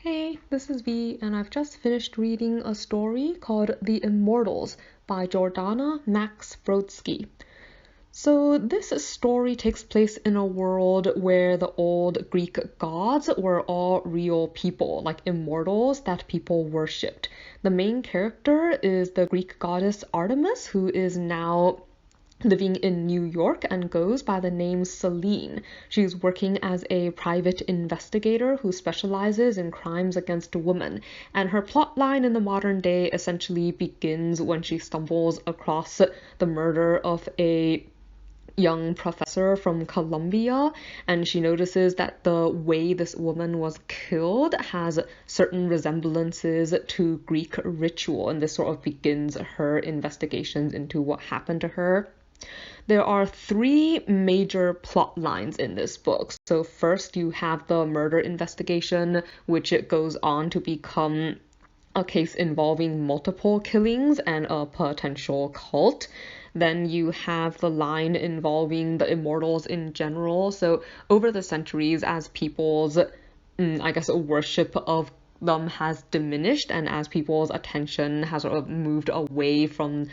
Hey, this is V, and I've just finished reading a story called The Immortals by Jordanna Max Brodsky. So, this story takes place in a world where the old Greek gods were all real people, like immortals that people worshipped. The main character is the Greek goddess Artemis, who is now living in New York and goes by the name Selene. She's working as a private investigator who specializes in crimes against women, and her plotline in the modern day essentially begins when she stumbles across the murder of a young professor from Columbia, and she notices that the way this woman was killed has certain resemblances to Greek ritual, and this sort of begins her investigations into what happened to her. There are three major plot lines in this book. So first you have the murder investigation, which it goes on to become a case involving multiple killings and a potential cult. Then you have the line involving the immortals in general. So over the centuries, as people's, worship of them has diminished, and as people's attention has sort of moved away from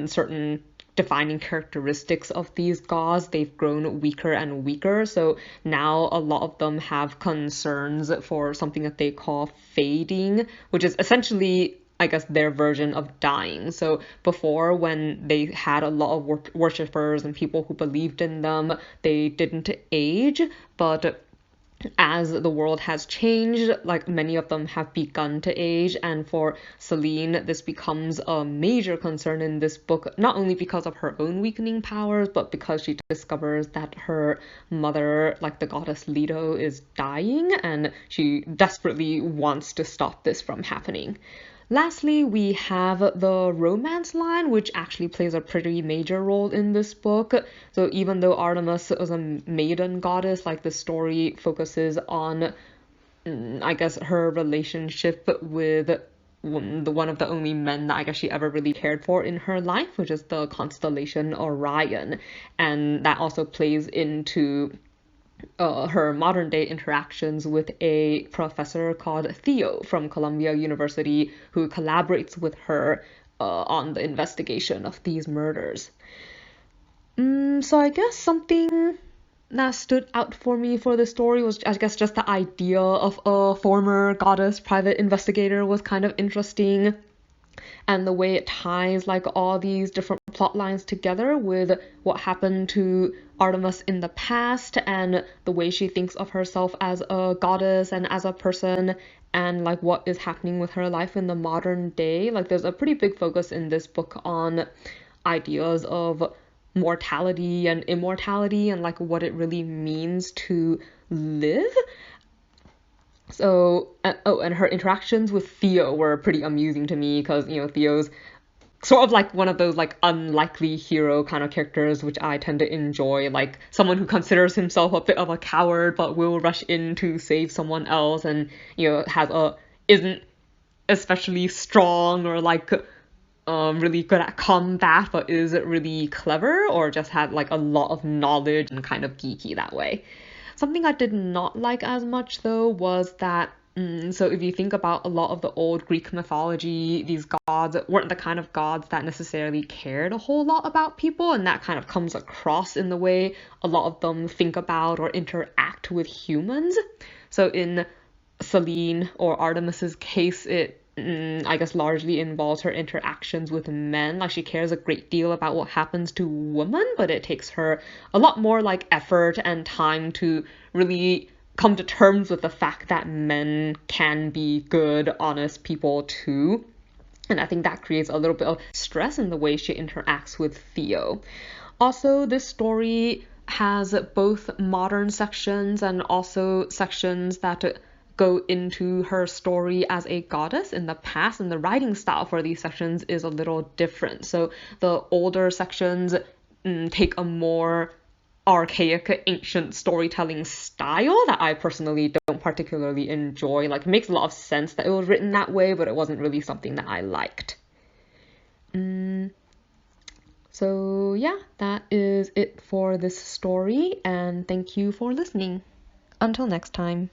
certain defining characteristics of these gods, they've grown weaker and weaker. So now a lot of them have concerns for something that they call fading, which is essentially, I guess, their version of dying. So before, when they had a lot of worshippers and people who believed in them, they didn't age, but as the world has changed, like, many of them have begun to age, and for Selene, this becomes a major concern in this book, not only because of her own weakening powers, but because she discovers that her mother, like the goddess Leto, is dying, and she desperately wants to stop this from happening. Lastly, we have the romance line, which actually plays a pretty major role in this book. So even though Artemis is a maiden goddess, like, the story focuses on, her relationship with one of the only men that I guess she ever really cared for in her life, which is the constellation Orion. And that also plays into her modern day interactions with a professor called Theo from Columbia University, who collaborates with her on the investigation of these murders. So I guess something that stood out for me for the story was, I guess, just the idea of a former goddess private investigator was kind of interesting, and the way it ties, like, all these different plot lines together with what happened to Artemis in the past, and the way she thinks of herself as a goddess and as a person, and, like, what is happening with her life in the modern day. Like, there's a pretty big focus in this book on ideas of mortality and immortality, and, like, what it really means to live. So, and her interactions with Theo were pretty amusing to me, because, Theo's sort of like one of those, like, unlikely hero kind of characters, which I tend to enjoy, like someone who considers himself a bit of a coward but will rush in to save someone else, and, isn't especially strong or, like, really good at combat, but is really clever, or just had, like, a lot of knowledge and kind of geeky that way. Something I did not like as much, though, was that, so if you think about a lot of the old Greek mythology, these gods weren't the kind of gods that necessarily cared a whole lot about people, and that kind of comes across in the way a lot of them think about or interact with humans. So in Selene or Artemis's case, it I guess largely involves her interactions with men. Like, she cares a great deal about what happens to women, but it takes her a lot more, like, effort and time to really come to terms with the fact that men can be good, honest people too. And I think that creates a little bit of stress in the way she interacts with Theo. Also, this story has both modern sections and also sections that go into her story as a goddess in the past, and the writing style for these sections is a little different. So the older sections take a more archaic, ancient storytelling style that I personally don't particularly enjoy. Like, it makes a lot of sense that it was written that way, but it wasn't really something that I liked. So yeah, that is it for this story, and thank you for listening. Until next time.